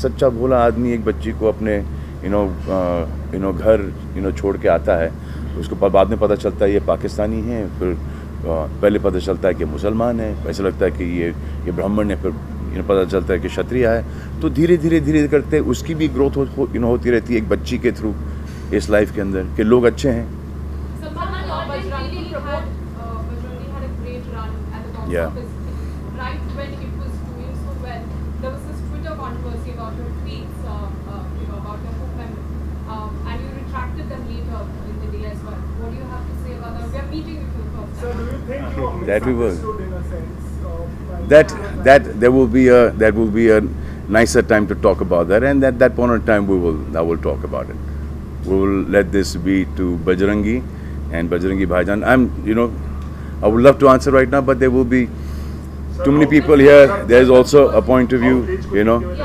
सच्चा भोला आदमी एक बच्ची को अपने घर छोड़ के आता है, उसको बाद में पता चलता है ये पाकिस्तानी है, फिर पहले पता चलता है कि मुसलमान है, ऐसा लगता है कि ये ब्राह्मण है, फिर पता चलता है कि क्षत्रिय है। तो धीरे धीरे करते उसकी भी ग्रोथ होती रहती है एक बच्ची के थ्रू इस लाइफ के अंदर कि लोग अच्छे हैं। Yeah. Right when it was doing so well, there was this Twitter controversy about your tweets, about your book and you retracted them later in the day as well. What do you have to say about that? We are meeting with you first. So do you think you are That we will. misunderstood in a sense? That there will be a nicer time to talk about that, and at that point in time I will talk about it. We will let this be to Bajrangi and Bajrangi Bhaijan. I would love to answer right now, but there will be too many people here. There is also a point of view, No, because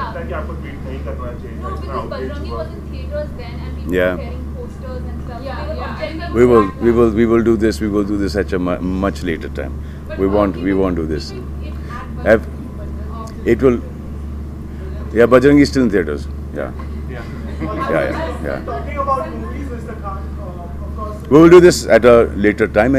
Bajrangi was in theaters then and people Yeah. were carrying posters and stuff. Yeah. We will do this. We will do this at a much later time. We won't do this. It will. Yeah, Bajrangi is still in theaters. Yeah. Talking about movies, Mr. Khan, of course. We will do this at a later time,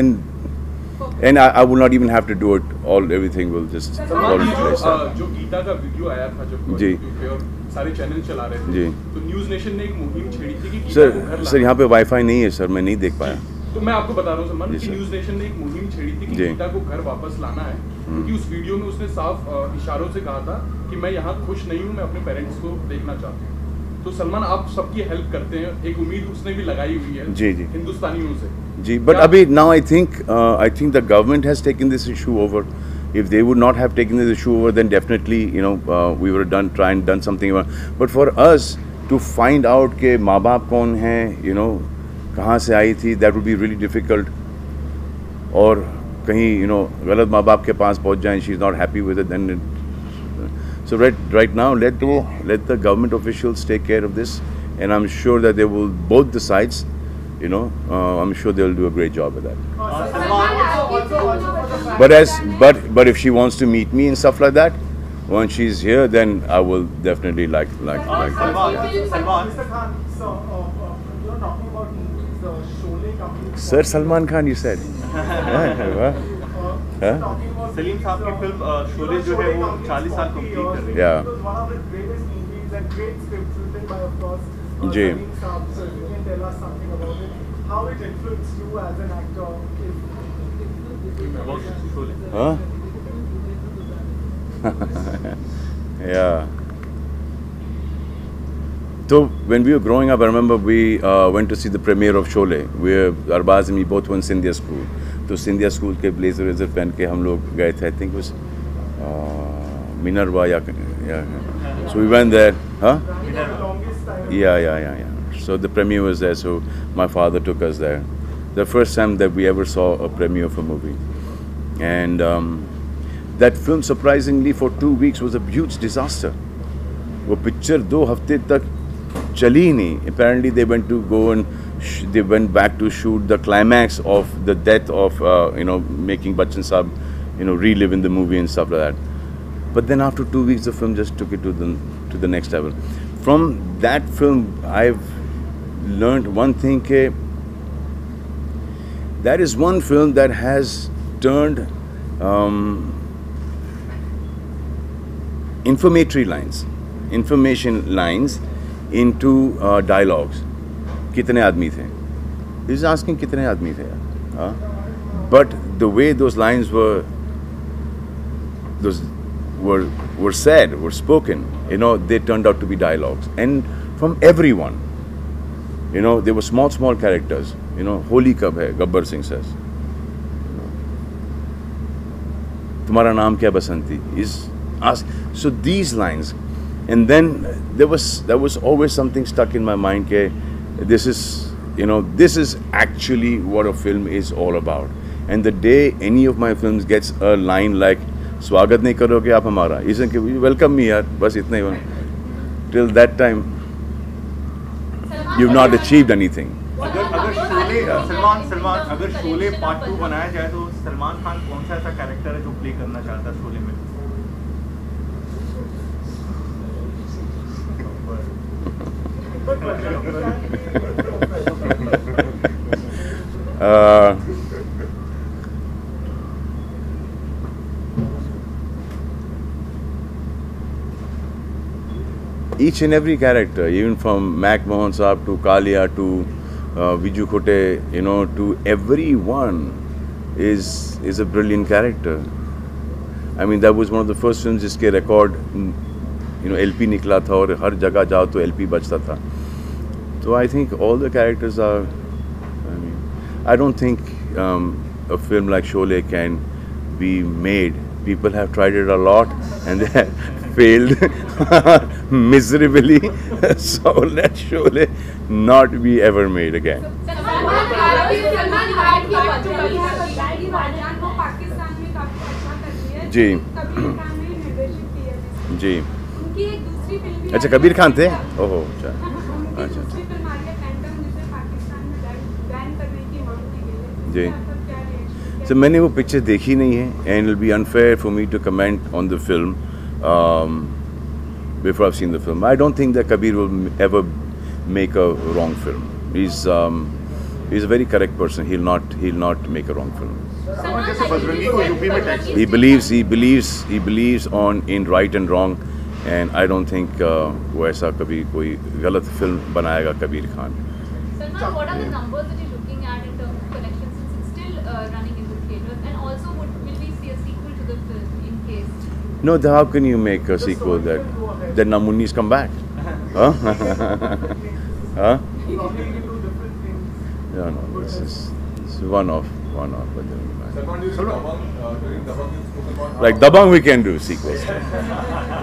and I will not even have to do it all. Everything will just fall into place. जो गीता का video आया था जब जी। और सारे channel चला रहे थे जी। तो न्यूज़ नेशन ने एक मुहिम छेड़ी थी कि गीता को घर सर यहाँ पे वाईफाई नहीं है सर, मैं नहीं देख पाया। तो मैं आपको बता रहा हूँ सलमान जी कि सर। न्यूज़ नेशन ने एक मुहिम छेड़ी थी कि जी। गीता को घर वापस लाना है, क्योंकि उस वीडियो में उसने साफ इशारों से कहा था कि मैं यहाँ खुश नहीं हूँ, मैं अपने पेरेंट्स को देखना चाहती हूँ। तो सलमान आप सबकी हेल्प करते हैं, एक उम्मीद उसने भी लगाई हुई है जी। हिंदुस्तानियों से जी, but अभी now I think the government has taken this issue over. If they would not have taken this issue over, then definitely we would have done something about. But for us to find out के माँ बाप कौन हैं, कहाँ से आई थी, that would be really difficult. और कहीं गलत माँ बाप के पास पहुँच जाएं, she is not happy with it, then so right now let the government officials take care of this, and I'm sure that they will, both the sides, I'm sure they'll do a great job with that. But if she wants to meet me and stuff like that, when she's here, then I will definitely like that. Mr. Khan, so you're talking about movies, the Sholay company. Sir Salman Khan, you said. Talking about Salim साहब की film Sholay जो है वो 40 साल complete कर रही है। Yeah. It was one of the greatest movies and great scripts written by, of course, ji. Salim Saab. So you can tell us something about it. How it influenced you as an actor? बहुत Sholay. Huh? Yeah. So when we were growing up, I remember we went to see the premiere of Sholay. Arbaz and me both went Scindia school. तो Scindia school के blazer पहन के हम लोग गए थे. I think it was Minerva, yeah. So we went there. Huh? The longest time. Yeah. So the premiere was there. So my father took us there. The first time that we ever saw a premiere of a movie, and that film surprisingly for 2 weeks was a huge disaster. वो picture 2 हफ्ते तक चली ही नहीं. Apparently they went to go and they went back to shoot the climax of the death of making Bachchan Saab relive in the movie and stuff like that. But then after 2 weeks the film just took it to the next level. From that film I've learned one thing, that is one film that has turned information lines into dialogues. कितने आदमी थे? He's asking कितने आदमी थे? But the way those lines were said, were spoken, they turned out to be dialogues, and from everyone. There were small characters. Holi kab hai? Gabbar Singh says. तुम्हारा नाम क्या बसंती? Is asked. So these lines, and then there was always something stuck in my mind. This is actually what a film is all about. And the day any of my films gets a line like स्वागत नहीं करोगे आप हमारा, isn't it? Welcome me यार, बस इतना ही. Till that time, you've not achieved anything. अगर शोले सलमान अगर शोले पार्ट 2 बनाया जाए तो सलमान खान कौन सा ऐसा कैरेक्टर है जो प्ले करना चाहता है शोले में? Each and every character, even from Mac Mohan Saab to Kalia to Viju Khote, you know, to everyone is a brilliant character. I mean, that was one of the first films जिसके record, you know, LP निकला था और हर जगह जाओ तो LP बजता था. So I think all the characters are. I mean, I don't think a film like Sholay can be made. People have tried it a lot and they have failed miserably. So let Sholay not be ever made again. Salman Khan की भाईजान को पाकिस्तान में काफी अच्छा कर रही है. जी. कबीर खान ने निर्देशित की है. जी. उनकी एक दूसरी फिल्म भी अच्छा कबीर खान थे? ओहो अच्छा. उनकी दूसरी फिल्म आ रही है फैंटम, जिसे पाकिस्तान में बैन करने की मांग की गई है. जी. इसके ऊपर क्या रिएक्शन? So मैंने वो पिक्चर देखी नहीं है and it will be unfair for me to comment on the film before I've seen the film. I don't think that Kabir will ever make a wrong film. He's a very correct person. He'll not make a wrong film. जैसे बजरंगी को UP में tax He believes in right and wrong, and I don't think वो ऐसा कभी कोई गलत film बनाएगा Kabir Khan. Salman, what are the numbers that you're looking at in terms of collections since it's still running in the theaters, and also will we see a sequel to the film in case? No, how can you make a sequel that Namuni's come back? Huh? Huh? Probably you do different things. No, this is one-off. But Salman, during Dabang, you spoke about like Dabang, we can do sequels to.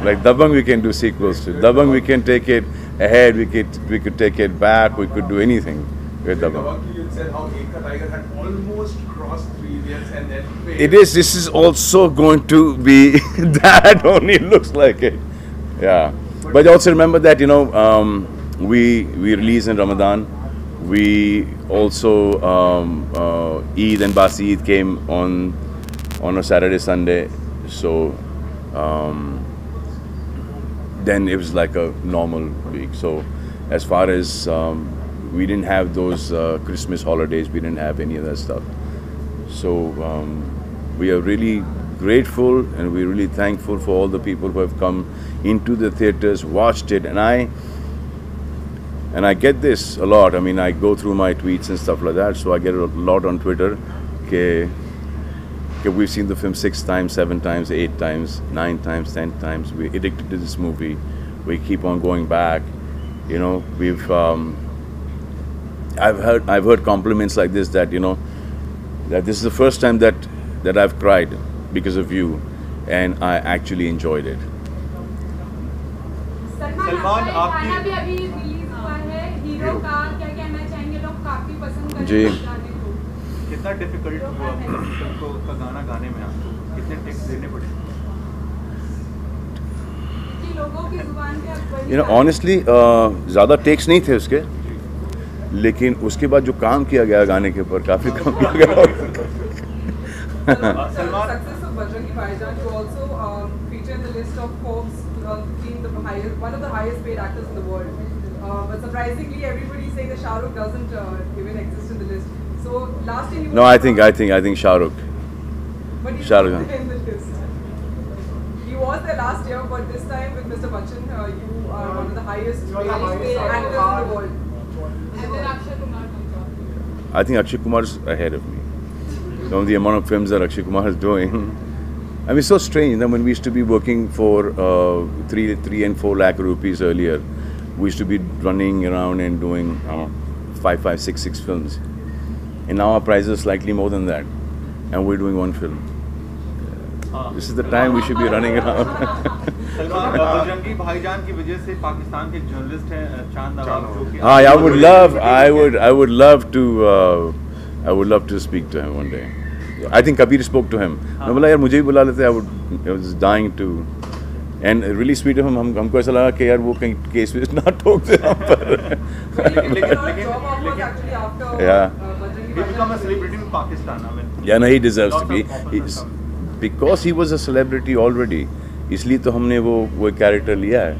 Like Dabang, we can do sequels to. Dabang, we can take it ahead. We could take it back. We could do anything with Dabang. Dabang, you said how Ek Tha Tiger had almost crossed 3 years and then failed. It is. This is also going to be that only looks like it. Yeah, but also remember that we release in Ramadan. We also Eid and Basi Eid came on a Saturday Sunday, so then it was like a normal week. So as far as we didn't have those Christmas holidays, we didn't have any of that stuff. So we are really grateful and we're really thankful for all the people who have come into the theaters, watched it, and I get this a lot. I mean, I go through my tweets and stuff like that, so I get a lot on Twitter. Okay, we've seen the film 6 times, 7 times, 8 times, 9 times, 10 times. We're addicted to this movie. We keep on going back. You know, I've heard compliments like this that that this is the first time that I've cried because of you, and I actually enjoyed it. Salman आपकी गाना भी अभी release हुआ है. Hero का क्या कहना चाहेंगे? लोग काफी पसंद कर जी. रहे हैं गाने को. कितना डिफिकल्ट हुआ फिल्म का गाना गाने में आपको? कितने टेक्स देने पड़े? कि लोगों की जुबान पे अब वही Honestly, ज़्यादा टेक्स नहीं थे उसके, लेकिन उसके बाद जो काम किया गया गाने के ऊपर काफ़ी काम किया गया. Success of Bajrangi Bhaijaan, you also feature in the list of Forbes being one of the highest paid actors in the world. But surprisingly, everybody is saying that Shah Rukh doesn't even exist in the list. So last year you No, I think Shah Rukh. But he's Shah not Rukh. in the list. He was there last year, but this time with Mr. Bachchan, you are one of the highest paid actors in the world. And then Akshay Kumar comes on. I think Akshay Kumar is ahead of me. Some of the amount of films that Akshay Kumar is doing. I mean, it's so strange that when we used to be working for 3 and 4 lakh rupees earlier, we used to be running around and doing 5, 6 films. And now our price is slightly more than that. And we're doing 1 film. This is the time we should be running around. Bajrangi भाईजान की वजह से पाकिस्तान के journalist हैं चांद नवाब जो कि I would love to speak to him one day. I think Kabir spoke to him. मैं बोला यार मुझे भी बुला लेते. I was dying to. And really sweet of him. हमको ऐसा लगा कि यार वो कहीं केस वेस ना ठोक दे हम पर. Yeah. He become a celebrity in Pakistan. I mean, Yeah, no, he deserves to be. Because he was a celebrity already. इसलिए तो हमने वो कैरेक्टर लिया है.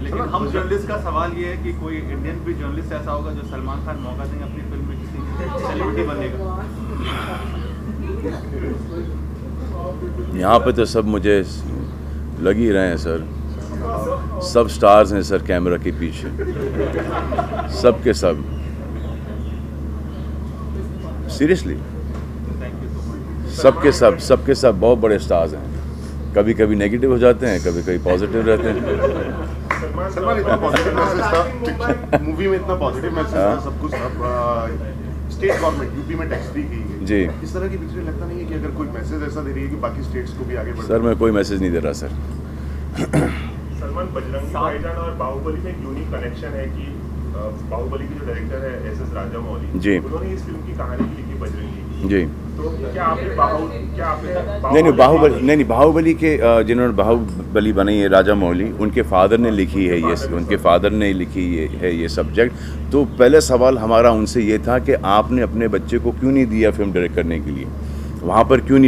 लेकिन हम जर्नलिस्ट का सवाल ये है कि कोई इंडियन भी जर्नलिस्ट ऐसा होगा जो सलमान खान मौका देंगे अपनी फिल्म में किसी सेलिब्रिटी बनने का? यहाँ पे तो सब मुझे लग ही रहे हैं सर, सब स्टार्स हैं सर कैमरा के पीछे, सब के सब, सीरियसली सबके सब बहुत बड़े स्टार्स हैं। कभी कभी नेगेटिव हो जाते हैं, कभी कभी पॉजिटिव रहते हैं। सलमान इतना पॉजिटिव मैसेज था मूवी में, इतना पॉजिटिव मैसेज था, सब कुछ स्टेट गवर्नमेंट यूपी में टैक्स फ्री की गई जी। इस तरह की पिक्चर लगता नहीं है कि अगर कोई मैसेज ऐसा दे रही है कि बाकी स्टेट्स को भी आगे बढ़ना? सर मैं कोई मैसेज नहीं दे रहा सर। सलमान, बजरंगी भाईजान और बाहुबली में एक यूनिक कनेक्शन है कि बाहुबली के जो डायरेक्टर है एस.एस. राजामौली जी, उन्होंने इस फिल्म की कहानी लिखी बजरंगी जी। तो क्या आपने नहीं बाहुबली के जिन्होंने बाहुबली बनाई है राजामौली, उनके फादर ने लिखी है ये, उनके फादर ने लिखी है ये सब्जेक्ट। तो पहले सवाल हमारा उनसे ये था कि आपने अपने बच्चे को क्यों नहीं दिया फिल्म डायरेक्ट करने के लिए, वहाँ पर क्यों नहीं